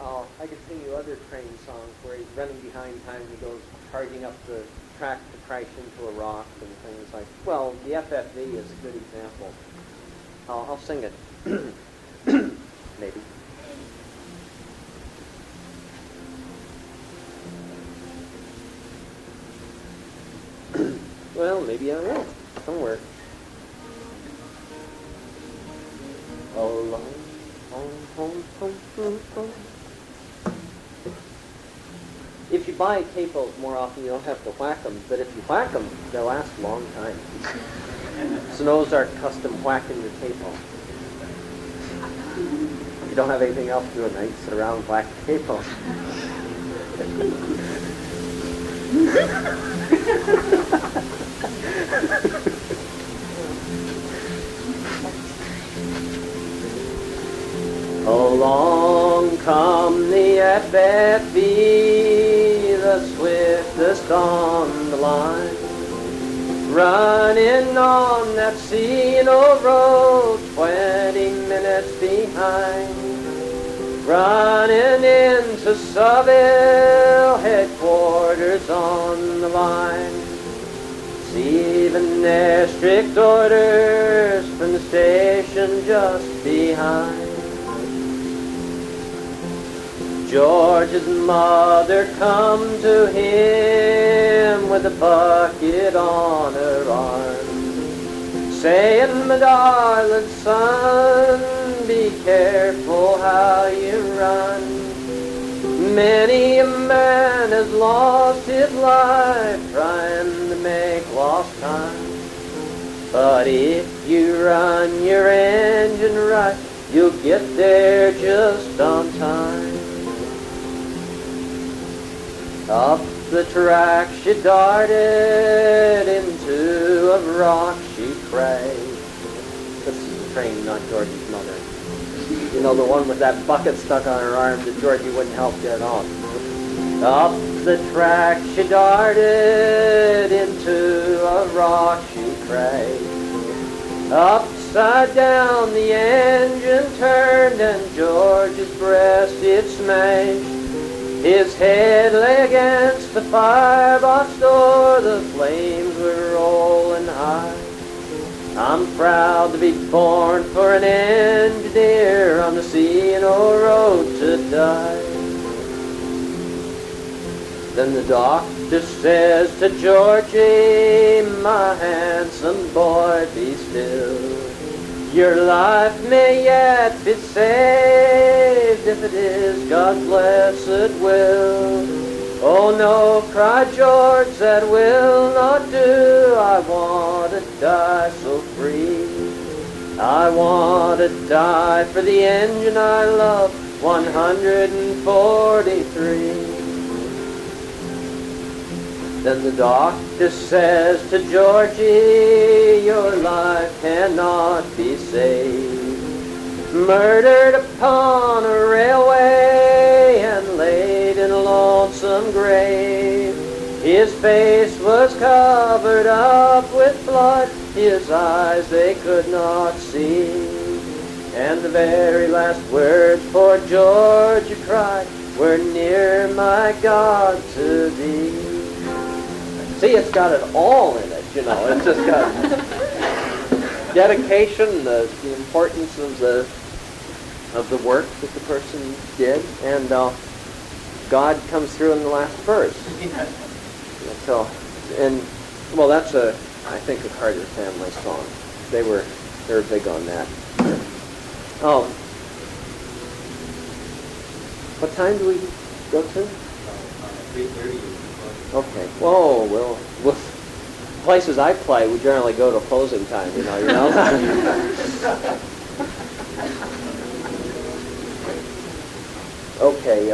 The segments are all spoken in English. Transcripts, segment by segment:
I could sing you other train songs where he's running behind time and he goes charging up the track to crash into a rock and things like. Well, the FFV is a good example. I'll sing it. Maybe. Well, maybe I will. Somewhere. Along, home. If you buy capos more often, you don't have to whack them. But if you whack them, they'll last a long time. It's an Ozarks custom whacking your capo. If you don't have anything else to do at night, sit around and whack the capo. Along come the FFV, the swiftest on the line, running on that Sino road, 20 minutes behind, running into Seville headquarters on the line, receiving their strict orders from the station just behind. George's mother come to him with a bucket on her arm, saying, "My darling son, be careful how you run. Many a man has lost his life trying to make lost time. But if you run your engine right, you'll get there just on time." Up the track she darted, into a rock she crashed. This is the train, not Georgie's mother. You know, the one with that bucket stuck on her arm that Georgie wouldn't help get off. Up the track she darted, into a rock she crashed. Upside down the engine turned and George's breast it smashed. His head lay against the firebox door, the flames were rolling high. I'm proud to be born for an engineer on the Sino road to die. Then the doctor says to Georgie, "My handsome boy, be still. Your life may yet be saved if it is God's blessed will." "Oh no," cried George, "that will not do. I want to die so free. I want to die for the engine I love, 143. Then the doctor says to Georgie, "Your life cannot be saved. Murdered upon a railway and laid in a lonesome grave. His face was covered up with blood, his eyes they could not see. And the very last words poor George cried were, 'Near my God to thee.'" See, it's got it all in it, you know. It's just got dedication, the importance of the work that the person did, and God comes through in the last verse. So, and well, that's I think a Carter family song. They were big on that. What time do we go to? 3:30. Okay. Whoa, well, places I play, we generally go to closing time, you know. Okay,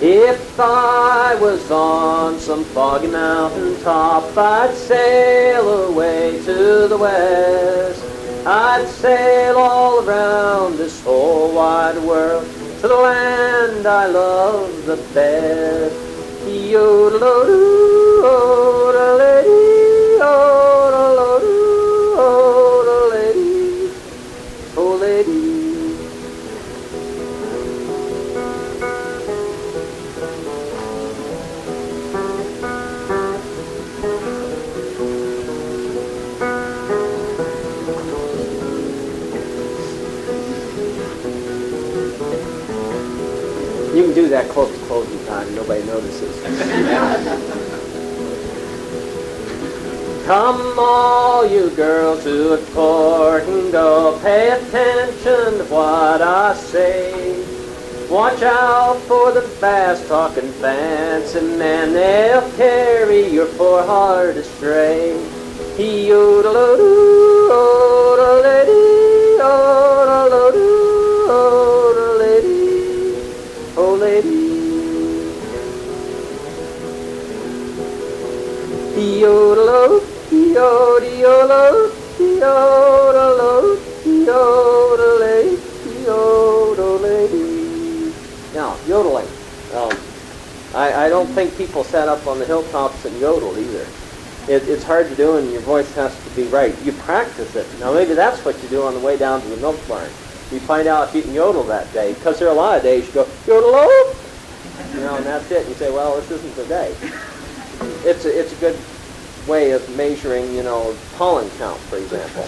if I was on some foggy mountain top, I'd sail away to the west. I'd sail all around this whole wide world, to the land I love the best. Yo-da-lo-doo, oh-da-lady, oh-da-lo-doo, oh-da-lady, oh-lady. that close to closing time. Nobody notices. Come all you girls who at court and go, pay attention to what I say. Watch out for the fast-talking fancy men, they'll carry your poor heart astray. He-o-da-lo-doo, oh-da-lady, oh-da-lo-doo, oh-da-lady, oh lady. He-o-da-lo, he-o-de-o-lo, he-o-da-lo, he-o-da-lady, he-o-da-lady. Now, yodeling. I don't think people sat up on the hilltops and yodeled either. It's hard to do, and your voice has to be right. You practice it. Now, maybe that's what you do on the way down to the milk barn. You find out if you can yodel that day, because there are a lot of days you go, yodel-o! And that's it. You say, well, this isn't the day. It's a good way of measuring, pollen count, for example.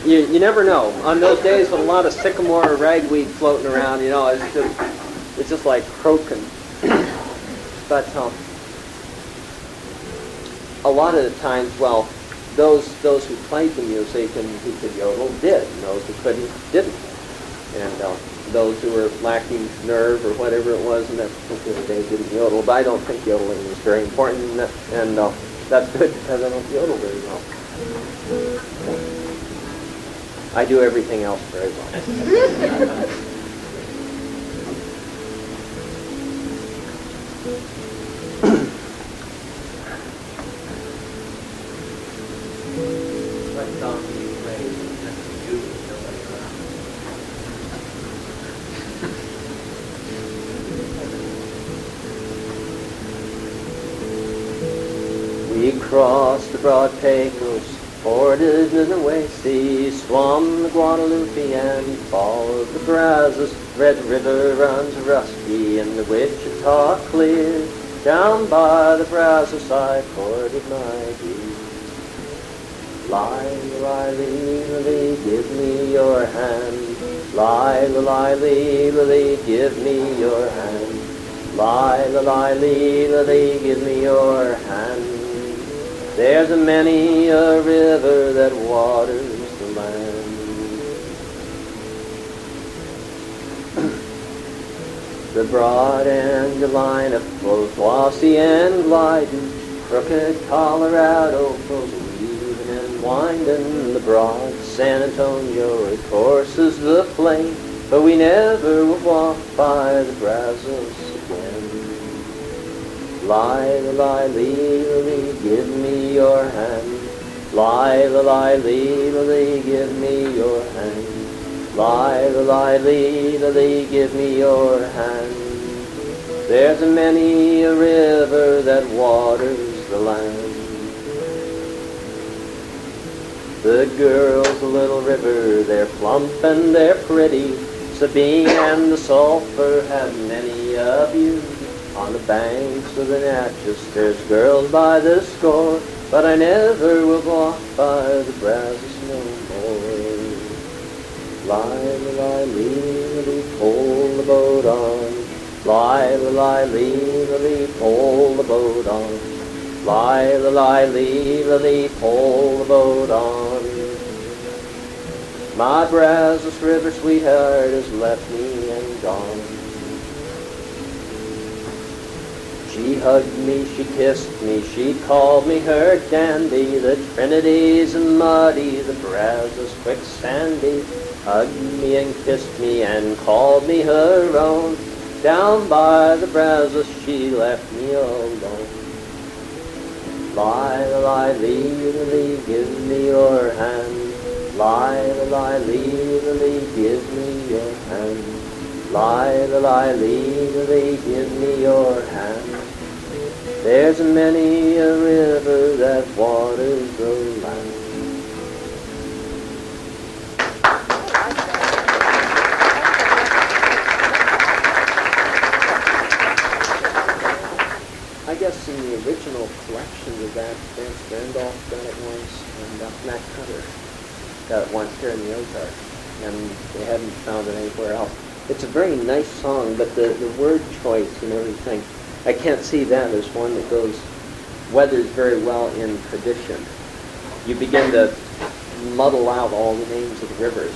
You never know. On those days with a lot of sycamore or ragweed floating around, it's just like croaking. But a lot of the times, well, those who played the music and who could yodel did, and those who couldn't didn't. And those who were lacking nerve or whatever it was in that particular day didn't yodel. But I don't think yodeling is very important, and that's good because I don't yodel very well. I do everything else very well. What song do you play when you with nobody around? We crossed the broad Pecos, forded the Nueces, swam the Guadalupe and followed the Brazos. Red River runs rusty and the Wichita clear. Down by the Brazos I courted my dear. Lie-la-lie-lee-lee, give me your hand. Lie-la-lie-lee-lee, give me your hand. Lie-la-lie-lee-lee, give me your hand. There's a many a river that waters the land. The broad Angelina flows glossy and gliding, crooked Colorado flows weaving and winding. The broad San Antonio it courses the plain, but we never will walk by the Brazos again. Lie-la-lie-lee-lee, give me your hand. Lie-la-lie-lee-lee, give me your hand. Lie-la-lie-lee-lee, give me your hand. There's a many a river that waters the land. The girls of Little River, they're plump and they're pretty. Sabine and the Sulphur have many a beauty. On the banks of the Natchez, there's girls by the score, but I never will walk by the Brazos no more. Lie-la-lie-lee-lee, pull the boat on. Lie-la-lie-lee-lee, pull the boat on. Lie-la-lie-lee-lee, pull the boat on. My Brazos River sweetheart has left me and gone. She hugged me, she kissed me, she called me her dandy. The Trinity's muddy, the Brazos quicksandy. Hugged me and kissed me and called me her own. Down by the Brazos she left me alone. Lie-la-lie-lee-lee, give me your hand. Lie-la-lie-lee-lee, give me your hand. Lie-la-lie-lee-lee, give me your hand. There's many a river that waters the land. I guess in the original collections of that, Vance Randolph got it once, and Matt Cutter got it once here in the Ozarks, and they hadn't found it anywhere else. It's a very nice song, but the word choice and everything, I can't see that as one that weathers very well in tradition. You begin to muddle out all the names of the rivers.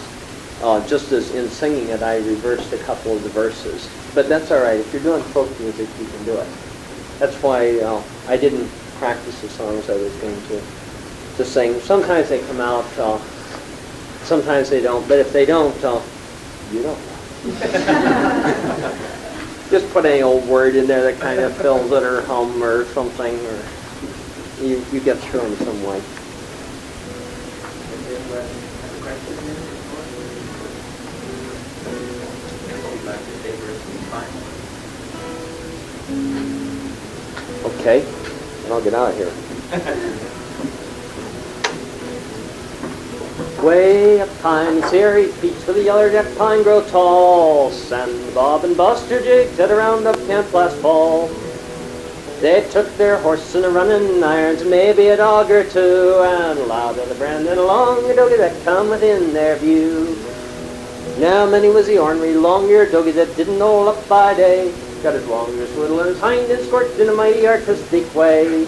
Just as in singing it, I reversed a couple of the verses. But that's all right. If you're doing folk music, you can do it. That's why I didn't practice the songs I was going to sing. Sometimes they come out, sometimes they don't. But if they don't, you don't. Just put any old word in there that kind of fills it, or hum or something, or you get through in some way. Okay, and I'll get out of here. Way up pine, serried peaks with the yellow-jack pine grow tall. Sand Bob and Buster Jiggs at a roundup camp last fall. They took their horses and a running irons, and maybe a dog or two, and loud of the branding along the dogie that come within their view. Now many was the ornery, long-eared dogie that didn't know up by day. Got his long-eared swiddle and his hind end scorched in a mighty artistic way.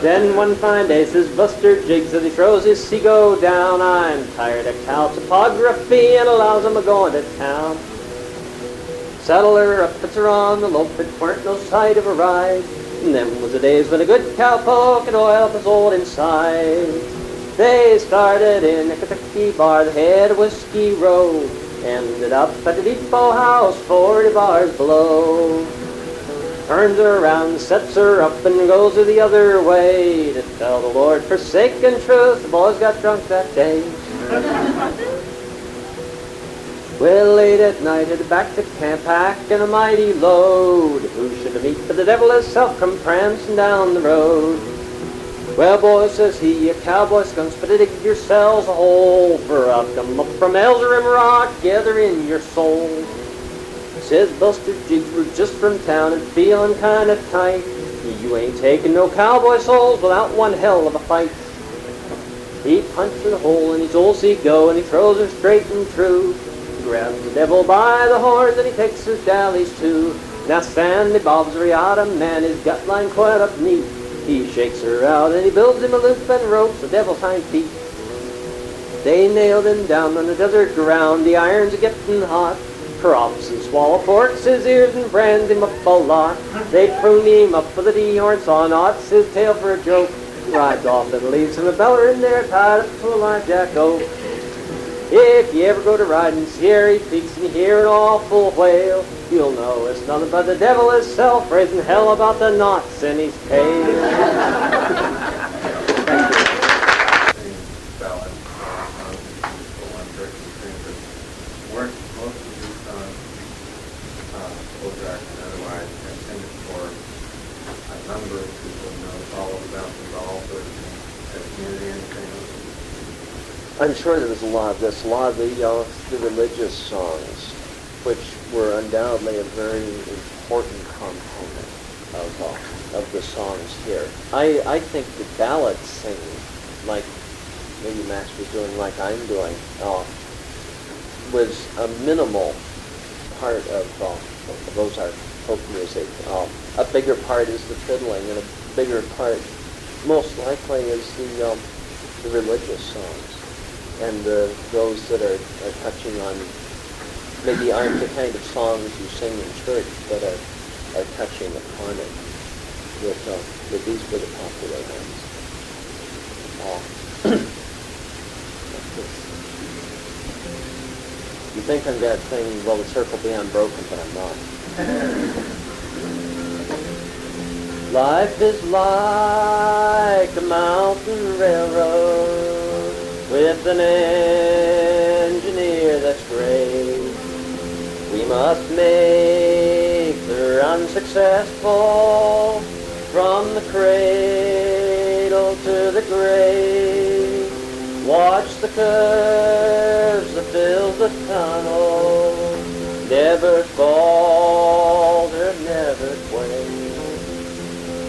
Then one fine day says Buster Jiggs as he throws his seago down, I'm tired of cow topography and allows him a going to town. Saddle her up, puts her on the lope, it weren't no sight of a ride. And them was the days when a good cowpoke and oil was old inside. They started in a Kentucky bar that had a whiskey road. Ended up at the depot house 40 bars below. Turns her around, sets her up, and goes the other way to tell the Lord forsaken truth. The boys got drunk that day. Well, late at night, headed back to camp, packing a mighty load. Who should have meet but the devil himself come prancing down the road. Well, boys, says he, a cowboy skunks, but dig yourselves a hole, for I've come up from Elder Rock, gather in your soul. Says Buster Jiggs, we're just from town and feeling kind of tight. You ain't taking no cowboy souls without one hell of a fight. He punches a hole in his old seago and he throws her straight and true. He grabs the devil by the horns and he takes his dallies too. Now Sandy Bob's a riata man, his gut line quite up neat. He shakes her out and he builds him a loop and ropes the devil's hind feet. They nailed him down on the desert ground, the irons are getting hot. Props and swallow forks his ears and brand him up a lot. They prune him up with a dehorn saw, knots his tail for a joke. Rides off and leaves him a beller in there tied up to a live jack oak. If you ever go to riding Sierra Peaks and you hear an awful wail, you'll know it's nothing but the devil himself raising hell about the knots in his tail. Thank you. Weren't most of these songs, Ozarks and otherwise, intended for a number of people, you know, it's all about the golf or the community and things? I'm sure there was a lot of this, a lot of the religious songs, which were undoubtedly a very important component of the songs here. I think the ballad singing, like maybe Max was doing, like I'm doing, was a minimal part of Ozark folk music. A bigger part is the fiddling, and a bigger part, most likely, is the religious songs, and those that are touching on, maybe aren't the kind of songs you sing in church, but are touching upon it. That these were the popular ones. You think I'm going to sing, well, the circle be unbroken, but I'm not. Life is like a mountain railroad with an engineer that's great. We must make the run successful from the cradle to the grave. Watch the curves that fill the tunnel, never falter, never quake.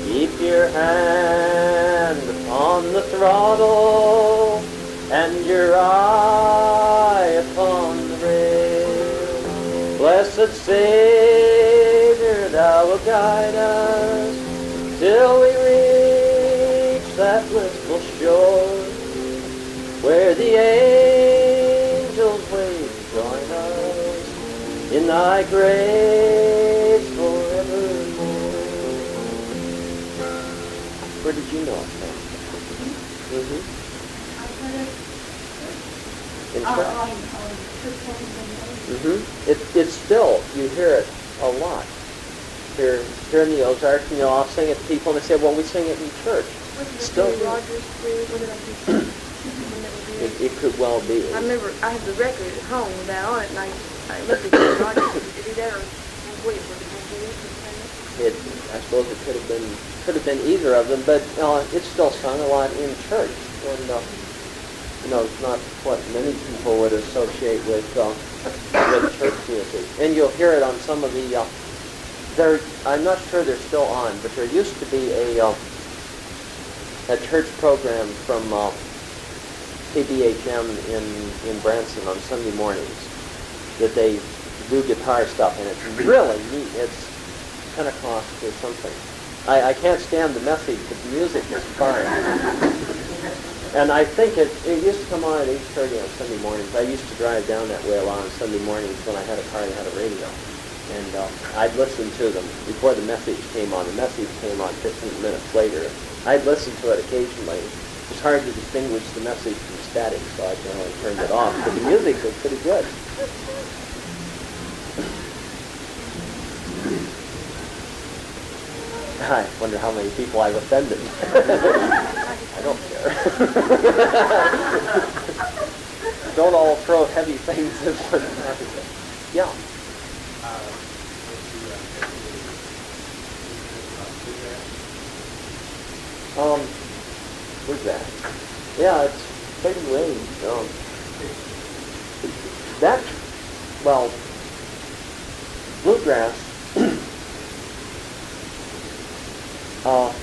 Keep your hand upon the throttle and your eye upon the rail. Blessed Savior, thou wilt guide us till we reach that blissful shore where the angels wait to join us in thy grace forevermore. Where did you know it from? Mm-hmm. In church? Mm-hmm. It's still, you hear it a lot. Here in the Ozarks, you know, I'll sing it to people and they say, well, we sing it in church. Still. It could well be. I remember I had the record at home with that on it, and I looked at the Rogers. Did he do that or wait for it? I suppose it could have been either of them, but it's still sung a lot in church, and you know, it's not what many people would associate with church music. And you'll hear it on some of the. I'm not sure they're still on, but there used to be a church program from KBHM in Branson on Sunday mornings that they do guitar stuff, and it's really neat. It's Pentecost or something. I can't stand the message, but the music is fine. And I think it used to come on at 8:30 on Sunday mornings. I used to drive down that way a lot on Sunday mornings when I had a car that had a radio. And I'd listen to them before the message came on. The message came on 15 minutes later. I'd listen to it occasionally. It's hard to distinguish the message from static, so I generally turned it off. But the music was pretty good. I wonder how many people I've offended. I don't care. Don't all throw heavy things at one time. Yeah. Where's that? Yeah, it's pretty late. That, well, bluegrass. All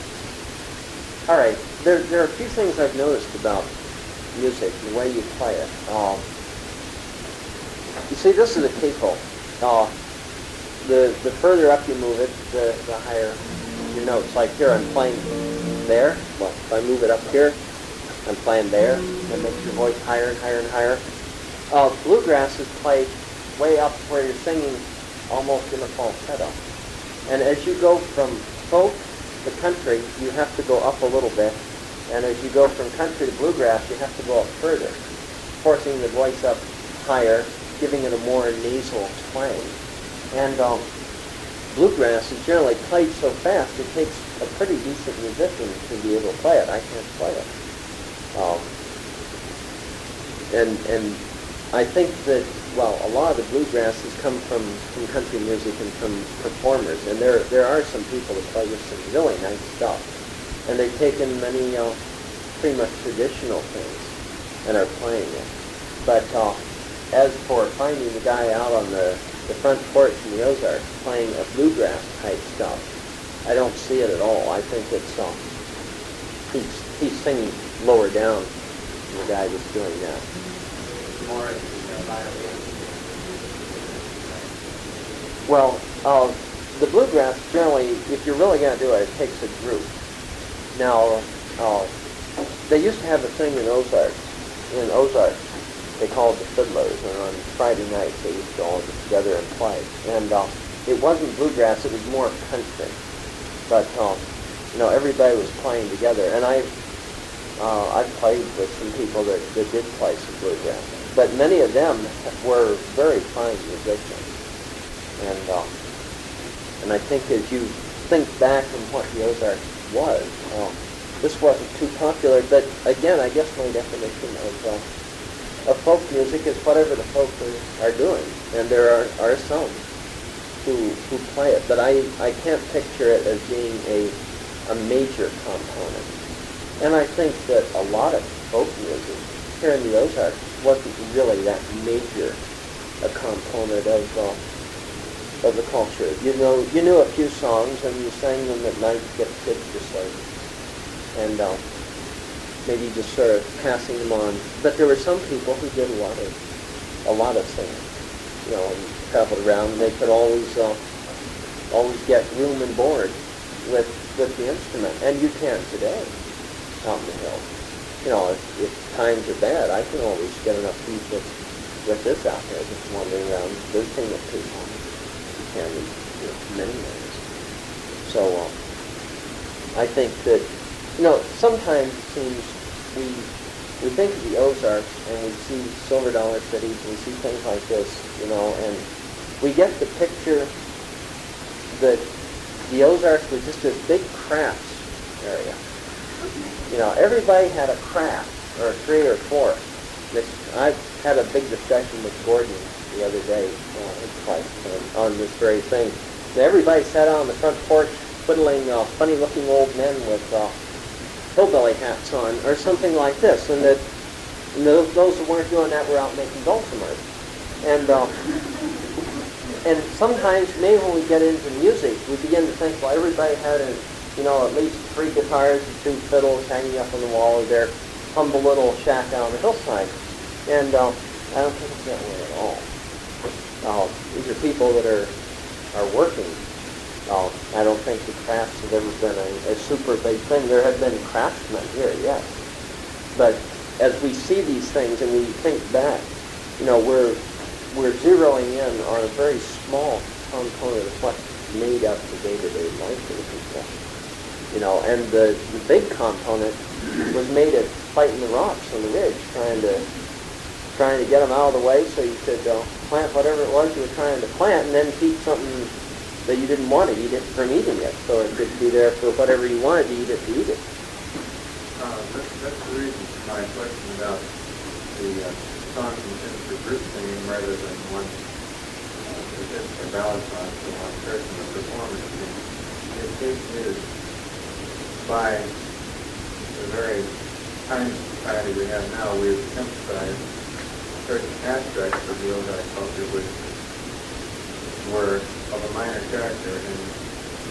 right. There are a few things I've noticed about music and the way you play it. You see, this is a capo. The further up you move it, the higher your notes. Like here, I'm playing there. Well, if I move it up here, I'm playing there. That makes your voice higher and higher and higher. Bluegrass is played way up where you're singing almost in a falsetto. And as you go from folk to country, you have to go up a little bit. And as you go from country to bluegrass, you have to go up further, forcing the voice up higher, giving it a more nasal twang. And bluegrass is generally played so fast, it takes a pretty decent musician to be able to play it. I can't play it. And I think that, well, a lot of the bluegrass has come from country music and from performers. And there are some people that play with some really nice stuff. And they've taken many pretty much traditional things and are playing it. But as for finding the guy out on the front porch in the Ozarks playing a bluegrass type stuff, I don't see it at all. I think it's he's singing lower down than the guy that's doing that. More violin. Well, the bluegrass generally, if you're really going to do it, it takes a group. Now, they used to have a thing in Ozarks. They called the Fiddlers, and on Friday nights they used to all get together and play. And it wasn't bluegrass; it was more country. But everybody was playing together, and I've played with some people that did play some bluegrass. But many of them were very fine musicians, and I think as you think back on what the Ozarks was, this wasn't too popular. But again, I guess my definition of folk music is whatever the folk are doing, and there are some who play it, but I can't picture it as being a major component. And I think that a lot of folk music here in the Ozarks wasn't really that major a component of the culture. You knew a few songs and you sang them at night to get the kids to sleep, and maybe just sort of passing them on. But there were some people who did a lot of singing, and traveled around, and they could always get room and board with the instrument, and you can today out in the hills. You know, if times are bad, I can always get enough people with this out there, just wandering around visiting with people. You can in many ways. So I think that, sometimes it seems we think of the Ozarks and we see silver dollar cities and we see things like this, and we get the picture that the Ozarks was just this big crafts area. Everybody had a craft, or 3 or 4. I had a big discussion with Gordon the other day on this very thing. And everybody sat out on the front porch twiddling funny-looking old men with hillbilly hats on, or something like this. And that those who weren't doing that were out making dulcimers. And sometimes, maybe when we get into music, we begin to think, well, everybody had at least 3 guitars and 2 fiddles hanging up on the wall of their humble little shack out on the hillside. And I don't think it's that way at all. These are people that are working. I don't think the crafts have ever been a super big thing. There have been craftsmen here, yes. But as we see these things and we think back, we're zeroing in on a very small component of what made up the day-to-day life of the people. And the big component was made at fighting the rocks on the ridge, trying to get them out of the way so you could plant whatever it was you were trying to plant, and then keep something that you didn't want to eat it from eating it, so it could be there for whatever you wanted to eat it to eat it. That's the reason for my question about the songs and things for group singing rather than one a ballad song for one person, a performance. It is by the very kind of society we have now, we've emphasized certain aspects of the Ozark culture which were of a minor character in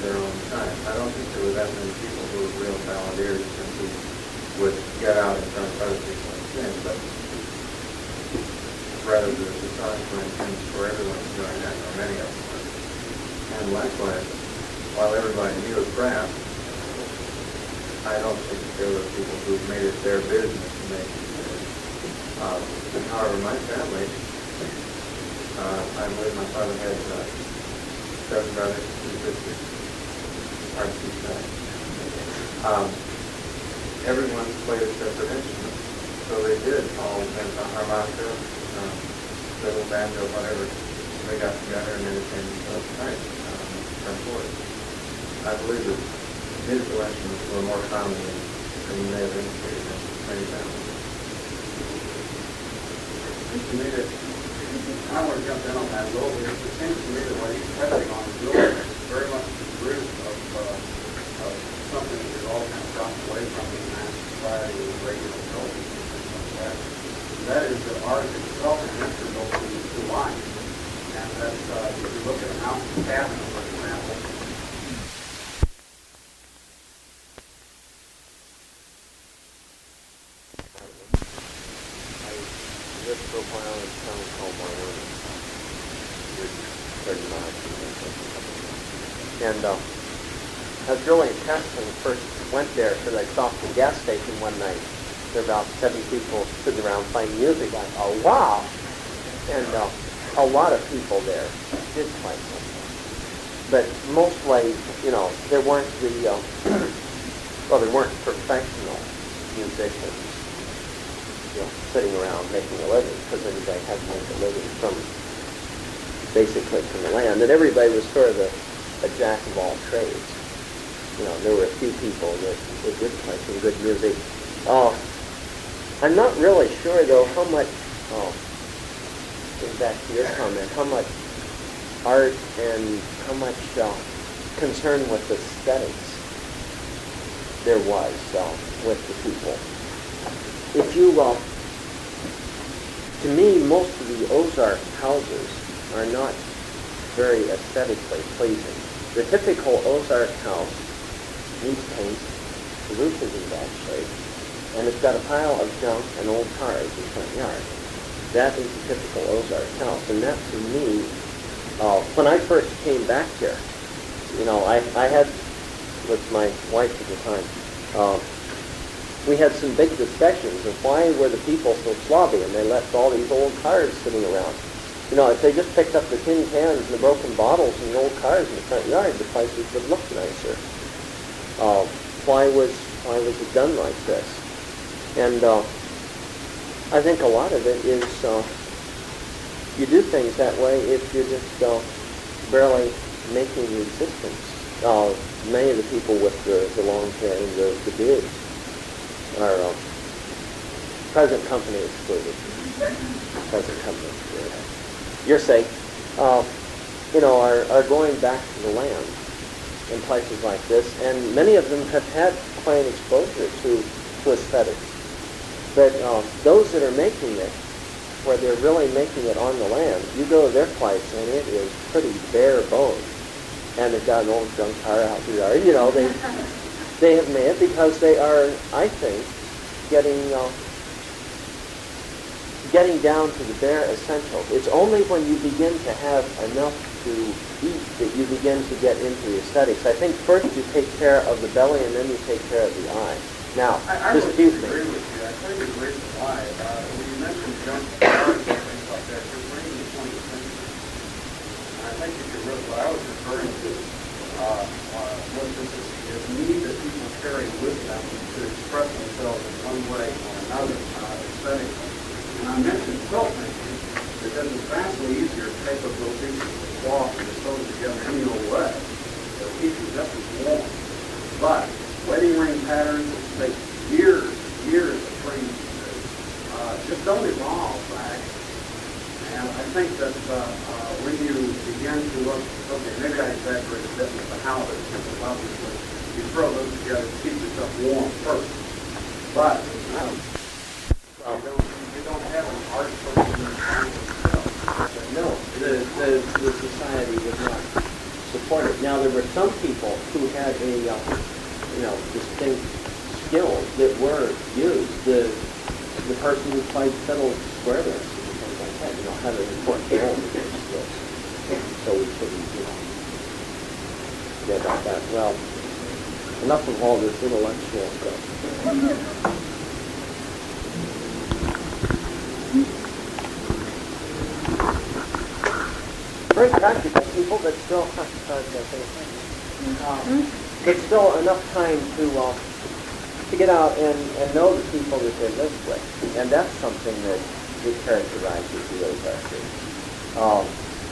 their own time. I don't think there were that many people who were real balladeers and who would get out in front of other people and sing, but rather the songs were intended for everyone to join that, or many of them were. And likewise, while everybody knew a craft, I don't think there were people who made it their business to make music. However, my family, I believe my father had 7 brothers, 2 sisters, hard to keep track. Everyone played a separate instrument, so they did all have a harmonica, fiddle, banjo, whatever. They got together and entertained themselves tonight from forth. I believe that musical instruments were more common than you may have indicated in many families. It seems to me that, I want to jump in on that a little bit, it seems to me that what he's touching on is really very much the root of something that we've all kind of gotten away from in mass society with regular culture and things like that. And that is that art itself is integral to life. And that's, if you look at a mountain cabin, for example, lived for a while in a town called Wyoming, 30 miles from there. And I was really impressed when I first went there because I stopped at the gas station one night. There were about 7 people sitting around playing music. I thought, oh, wow! And a lot of people there did play something. But mostly, there weren't there weren't professional musicians sitting around making a living, because everybody had to make a living basically from the land. And everybody was sort of a jack of all trades. There were a few people that did play some good music. I'm not really sure, though, how much, getting back to your comment, how much art and how much concern with aesthetics there was with the people. If you, to me, most of the Ozark houses are not very aesthetically pleasing. The typical Ozark house needs paint, the roof is in bad shape, and it's got a pile of junk and old cars in the front yard. That is the typical Ozark house, and that, to me, When I first came back here, I had, with my wife at the time, we had some big discussions of why were the people so sloppy and they left all these old cars sitting around. If they just picked up the tin cans and the broken bottles and the old cars in the front yard, the places would look nicer. Why was it done like this? And I think a lot of it is you do things that way if you're just barely making the existence. Many of the people with the long hair and the beards are present company excluded. Present company excluded. You're safe. Are going back to the land in places like this, and many of them have had quite an exposure to aesthetics. But those that are making it, where they're really making it on the land, you go to their place and it is pretty bare bones. And they've got an old junk car out the yard. They have made it because they are, I think, getting down to the bare essentials. It's only when you begin to have enough to eat that you begin to get into the aesthetics. I think first you take care of the belly and then you take care of the eye. Now, I would agree with you. I totally agree with the eye. When you mentioned junk cars and things like that, you're bringing the 20th century. And I think if you're really, what I was referring to was this need that people carry with them to express themselves in one way or another aesthetically. And I mentioned quilt making because it's vastly easier to take those little pieces of cloth and sew them together any old way. It'll keep you just as warm. But wedding ring patterns that take years of training to do just don't evolve back. And I think that when you begin to look, okay, maybe I exaggerated a bit with the houses, because obviously you throw those together to keep yourself warm first. But you don't have an art person in yourself. No, the society would not support it. Now, there were some people who had a distinct skills that were used. The person who played fiddle square dance and things like that, had an important role in those skills. So we couldn't, forget about that. Well, enough of all this intellectual stuff. Very practical people, but still, but still enough time to get out and know the people that they live with, and that's something that characterizes the Ozarks.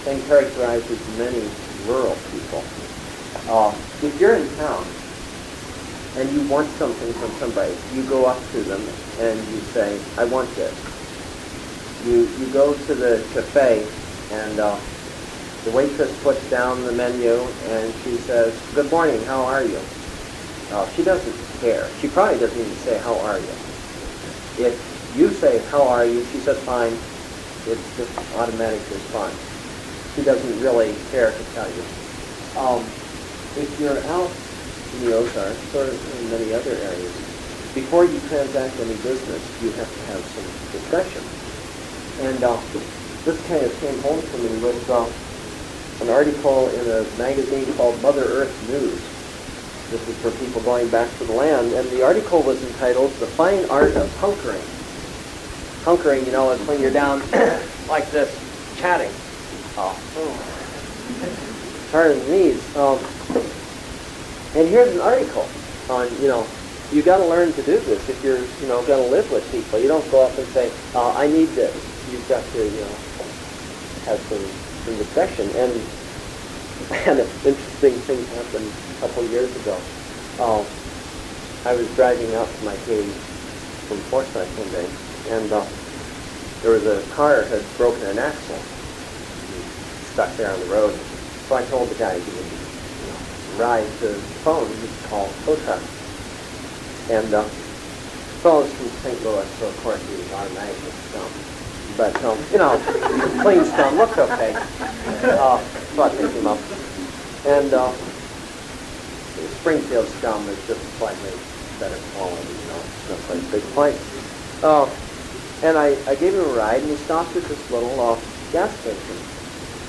And characterizes many rural people. If you're in town and you want something from somebody, you go up to them and you say, "I want this." You go to the cafe and the waitress puts down the menu and she says, "Good morning, how are you?" She doesn't care. She probably doesn't even say, "How are you?" If you say, "How are you?" she says, "Fine." It's just automatic response. She doesn't really care to tell you. If you're out in the Ozarks or in many other areas, before you transact any business, you have to have some discretion. And this kind of came home to me with an article in a magazine called Mother Earth News. This is for people going back to the land, and the article was entitled "The Fine Art of Hunkering." Hunkering, is when you're down like this, chatting. Hard as knees. And here's an article on, you got to learn to do this if you're, going to live with people. You don't go up and say, "I need this." You've got to, have some discussion. And an interesting thing happened a couple years ago. I was driving out to my cave from Forsyth one day, and there was a car had broken an axle, stuck there on the road. So I told the guy to give me ride to the phone. He'd call tow truck. And the fellow's from St. Louis, so of course he was automatically stumped. But, clean stump, looked okay. So I picked him up. And Springfield scum is just slightly better quality, it's not quite a big fight. And I gave him a ride, and he stopped at this little gas station.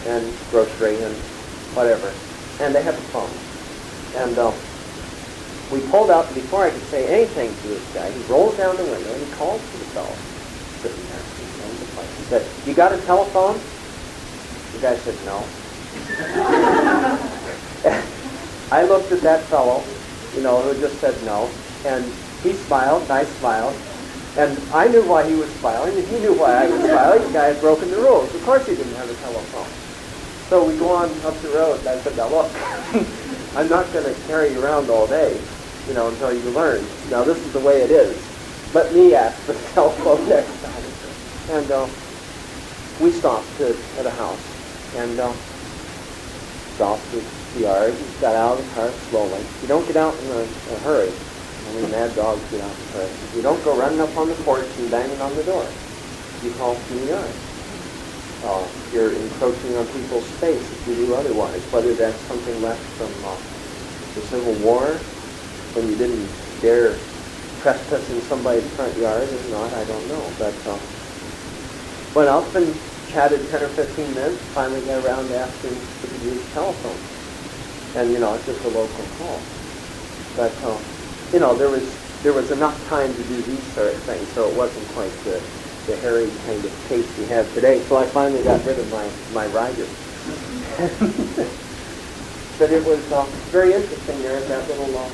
and grocery and whatever. And they have a phone. And we pulled up, and before I could say anything to this guy, he rolled down the window and he called to the fellow sitting there. He said, "You got a telephone?" The guy said, "No." I looked at that fellow, who just said no, and he smiled, and I smiled, and I knew why he was smiling, and he knew why I was smiling. The guy had broken the rules. Of course he didn't have a telephone. So we go on up the road, and I said, "Now look, I'm not going to carry you around all day, until you learn. Now this is the way it is. Let me ask for the telephone next time." And we stopped at a house, and stopped at the yard, got out of the car slowly. You don't get out in a hurry. Only mad dogs get out in a hurry. You don't go running up on the porch and banging on the door. You call from the yard. You're encroaching on people's space if you do otherwise, whether that's something left from the Civil War, when you didn't dare trespass in somebody's front yard or not, I don't know. But went up and chatted 10 or 15 minutes, finally got around to asking if we could use the telephone. And, it's just a local call. But, there was enough time to do these sort of things, so it wasn't quite the hairy kind of case we have today. So I finally got rid of my rider. But it was very interesting there at that little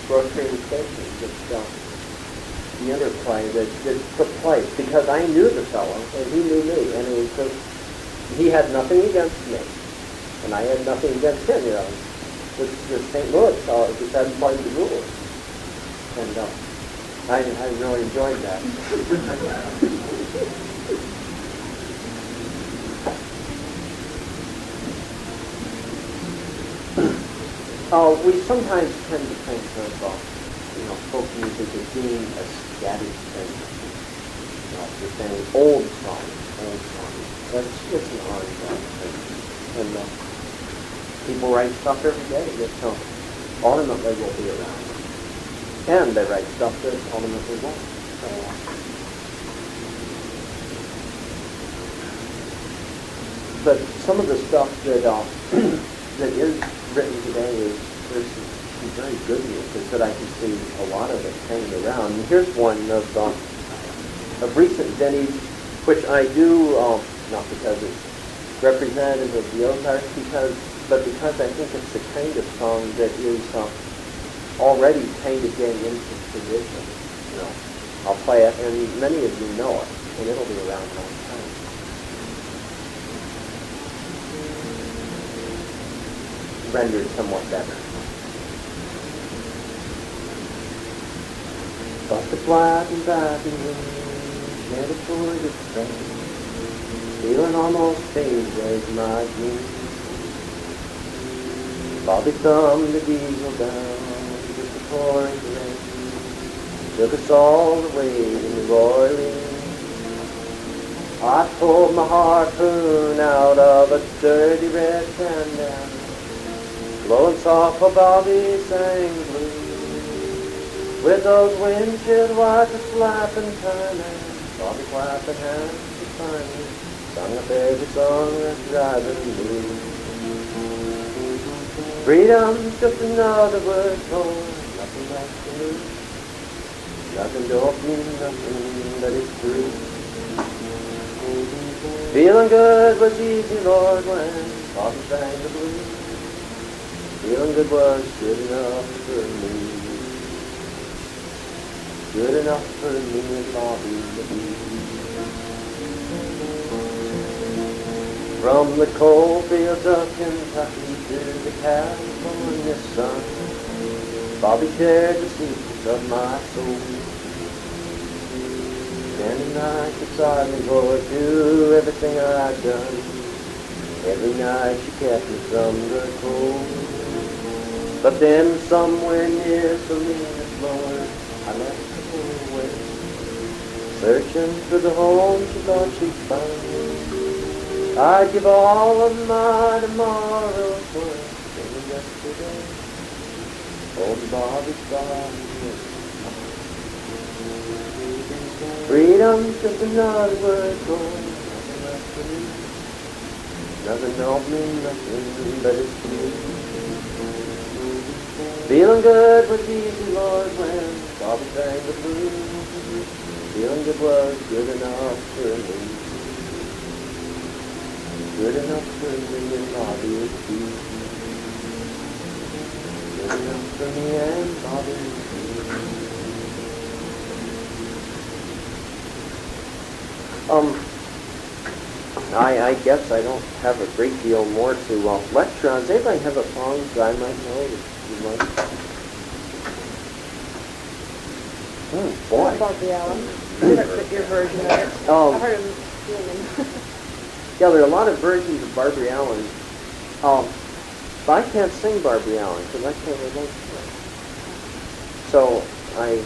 grocery station, just the interplay that took place, because I knew the fellow, and he knew me, and it was just, he had nothing against me, and I had nothing against him, It's St. Louis fellow just hadn't played the rules. And I really enjoyed that. We sometimes tend to think of folk music as being a static thing. We're saying old songs. It's an ongoing thing. And people write stuff every day that ultimately will be around. And they write stuff that ultimately won't. But some of the stuff that that is written today there's some very good music that I can see a lot of it hanging around. And here's one of recent vintage, which I do not because it's representative of the Ozarks, but because I think it's the kind of song that is already kind of getting into tradition. I'll play it, and many of you know it, and it'll be around a long time. Rendered somewhat better. But the black and driving wind headed toward the train, feeling almost faded as my dream. Bobby thumbed the diesel down with the pouring rain, took us all the way to New Orleans. I pulled my harpoon out of a dirty red can, blowing soft for Bobby sang blue. With those windshield wipers flapping time, Bobby clapping hands to find me, sung up every song that's driving blue. Freedom's just another word for nothing left to lose. Nothing don't mean nothing, but it's true. Feeling good was easy, Lord, when Bobby sang the blues. Feeling good was good enough for me. Good enough for me and Bobby to be. From the coal fields of Kentucky to the California sun, Bobby shared the secrets of my soul. Standing night beside me, Lord, do everything I've done. Every night she kept me from the cold. But then somewhere near Salinas, Lord, I left her away, searching for the home she thought she'd find. I'd give all of my tomorrow for things yesterday. Old Bobby's body is mine. Freedom's just another word for nothing left to lose. Doesn't help me nothing but it's true. Feeling good was easy, Lord, when Bobby sang the blues. Feeling good was good enough for me. Good enough for me and Bobby is too. Good enough for me and Bobby is too. I guess I don't have a great deal more to lecture on. Does anybody have a song that I might know that you might? Boy. Bobby Allen. Your version of it. I heard him singing. Yeah, there are a lot of versions of Barbie Allen. But I can't sing Barbie Allen because I can't relate to it. So I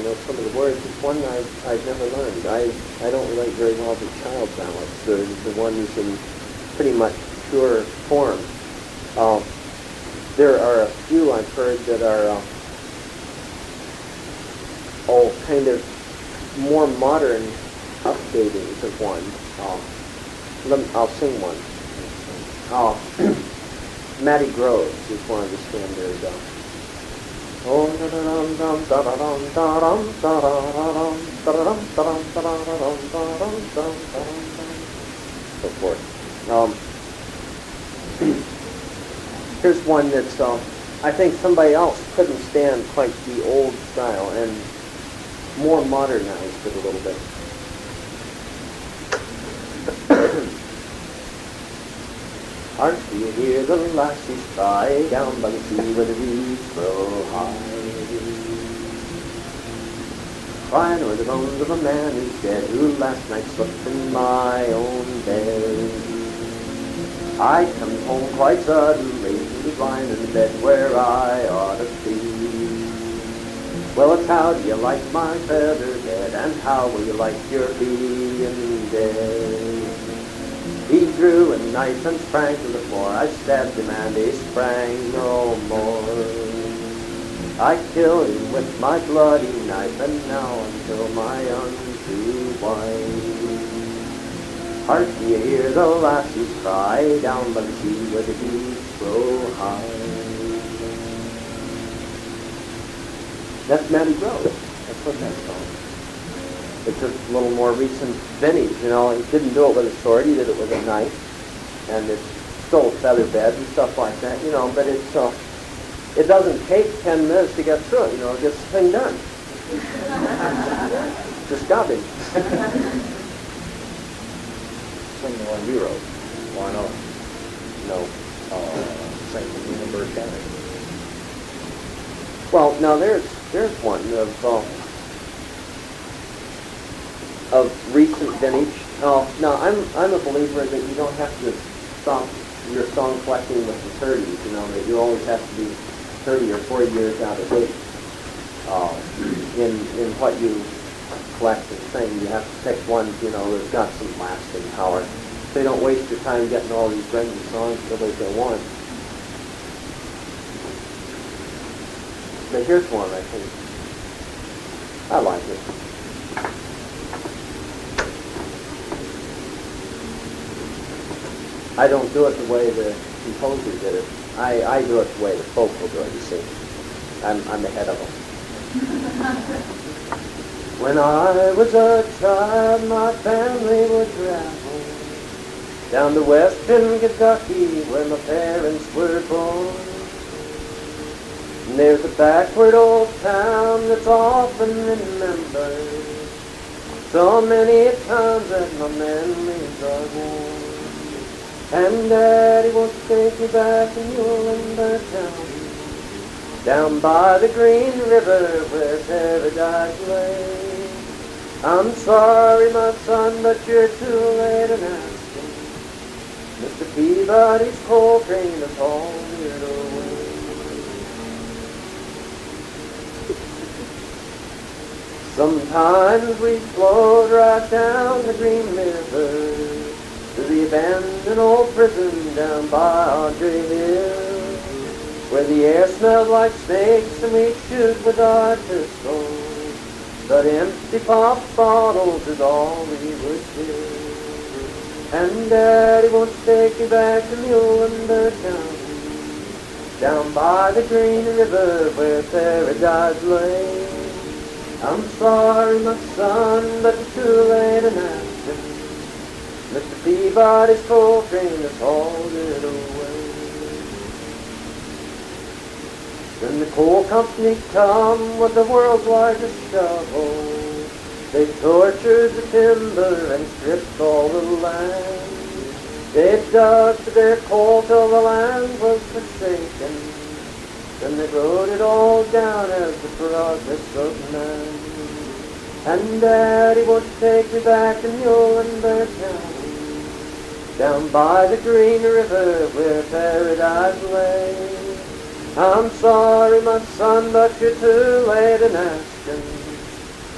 know some of the words. It's one I've never learned. I don't relate very well to child ballads. The ones in pretty much pure form. There are a few I've heard that are all kind of more modern updatings of one. I'll sing one. Matty Groves is one of the standard. So forth. Here's one that's I think somebody else couldn't stand quite the old style and more modernized it a little bit. Aren't you hear the lassies cry down by the sea where the reeds grow high? Crying o'er the bones of a man who's dead, who last night slept in my own bed. I come home quite suddenly, lying in the bed where I ought to be. Well, it's how do you like my feather bed, and how will you like your being dead? He drew a knife and sprang to the floor. I stabbed him and he sprang no more. I killed him with my bloody knife, and now until my unto wife. Hark ye hear the lassies cry down by the sea where the deeps grow high. That's Matty Groves. That's what that's called. It's just a little more recent vintage, you know. He didn't do it with a sword, he did it with a knife. And it's still feather bed and stuff like that, you know, but it's it doesn't take 10 minutes to get through it, you know, it gets the thing done. Just garbage. Sing the one you wrote. Why not? No. Sing from Unionburg County. Well, now there's one of recent vintage. Now I'm a believer that you don't have to stop your song collecting with the 30s. You know that you always have to be 30 or 40 years out of date in what you collect and sing. You have to pick ones, you know, that's got some lasting power. So you don't waste your time getting all these random songs the way they want. But here's one I think I like it. I don't do it the way the composer did it. I do it the way the folk will do it, you see. I'm ahead of them. When I was a child, my family would travel down to western Kentucky where my parents were born. And there's a backward old town that's often remembered so many times that my memories are worn. And Daddy wants to take me back to Muhlenberg County, down by the Green River where paradise lay. I'm sorry, my son, but you're too late in asking. Mr. Peabody's coal train is all cleared away. Sometimes we float right down the Green River to the abandoned old prison down by Andre Hill, where the air smelled like snakes and we shoot with our pistols, but empty pop bottles is all we would kill. And Daddy wants to take me back to Muhlenberg County, down by the Green River where paradise lay. I'm sorry, my son, but it's too late in asking. Mr. Peabody's coal train is hauled away. Then the coal company come with the world's largest shovel. They tortured the timber and stripped all the land. They dug for their coal till the land was forsaken. Then they wrote it all down as the progress of man. And Daddy wants to take me back to Muhlenberg County, down by the Green River where paradise lay. I'm sorry, my son, but you're too late in asking.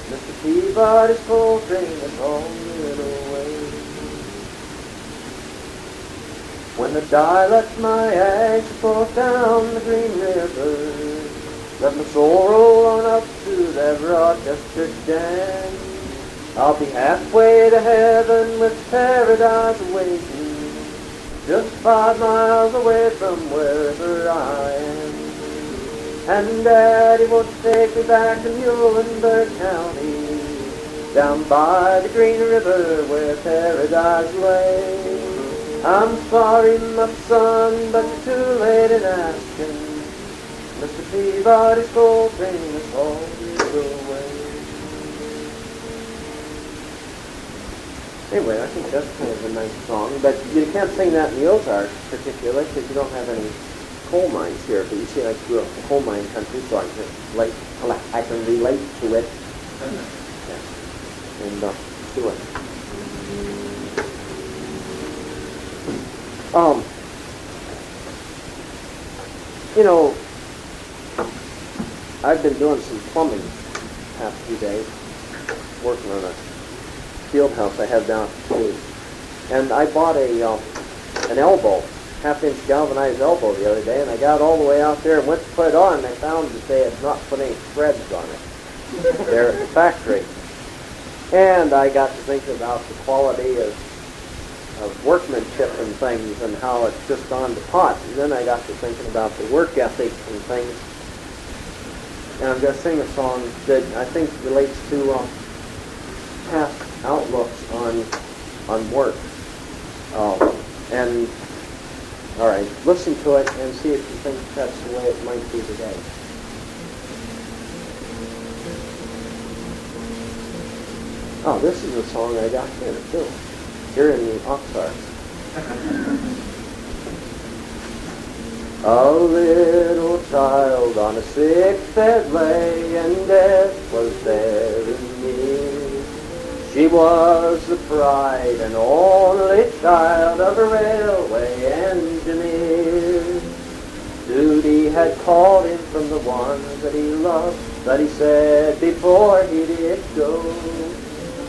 Mr. Peabody's coal train is on it away. When the die lets my axe flow down the Green River, let my soul roll on up to that Rochester dam. I'll be halfway to heaven with paradise awaiting, just 5 miles away from wherever I am. And Daddy wants to take me back to Muhlenberg County, down by the Green River where paradise lay. I'm sorry, my son, but you're too late in asking. Mr. Peabody's coal train is hauled away. Anyway, I think that's kind of a nice song, but you can't sing that in the Ozarks particularly because you don't have any coal mines here. But you see, I grew up in coal mine country, so I can relate to it. Yeah. And do it. You know, I've been doing some plumbing the past few days, working on a field house I have down at the city. And I bought an elbow, half-inch galvanized elbow the other day, and I got all the way out there and went to put it on, and I found that they had not put any threads on it. They're at the factory. And I got to thinking about the quality of workmanship and things and how it's just gone to pot. And then I got to thinking about the work ethic and things. And I'm going to sing a song that I think relates to past outlooks on work. And, all right, listen to it and see if you think that's the way it might be today. Oh, this is a song I got here, too. Here in the Ozarks. A little child on a sick bed lay, and death was very near. She was the pride and only child of a railway engineer. Duty had called him from the ones that he loved, but he said before he did go,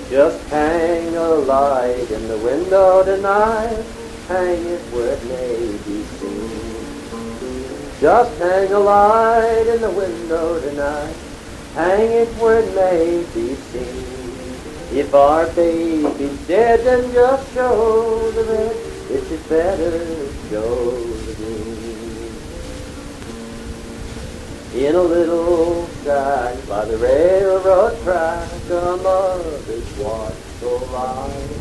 just hang a light in the window tonight, hang it where it may be seen. Just hang a light in the window tonight, hang it where it may be seen. If our baby's dead, then just show the red, it's just better show the green. In a little shack by the railroad track, a mother's watched so light.